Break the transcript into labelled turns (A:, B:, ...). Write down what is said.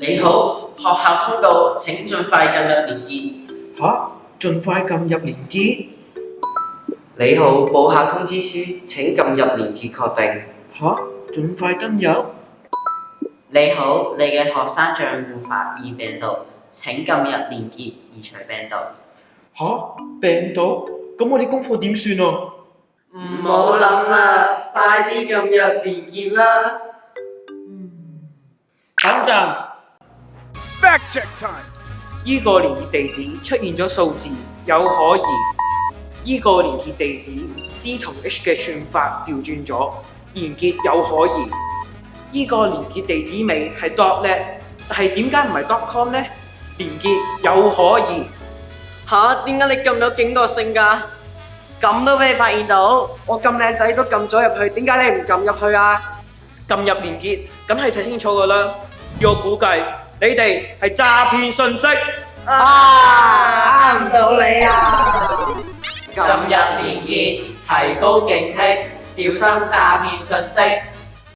A: 你好，學校通告，請盡快進入連結。
B: 吓？盡快撳入連結？
C: 你好，報考通知書，請撳入連結確定。
B: 吓？盡快登入？
A: 你好，你嘅學生賬戶發現病毒，請撳入連結移除病毒。
B: 吓？病毒？咁我啲功課點算啊？
C: 唔好諗啦，快啲撳入連結啦。
B: 等陣。
D: Fact check time。
B: 依個連結地址出現咗數字，有可疑。依個連結地址 C 同 H 嘅串法調轉咗，連結有可疑。依個連結地址尾係 .net， 但係點解唔係 .com 呢？連結有可疑。
C: 吓？點解你咁有警覺性㗎？咁都俾你發現到？我咁靚仔都撳咗入去，點解你唔撳入去啊？
B: 撳入連結，梗係睇清楚㗎啦。以我估計，你哋係詐騙信息。
C: 啱唔到你啊！
A: 撳入連結，提高警惕，小心詐騙信息。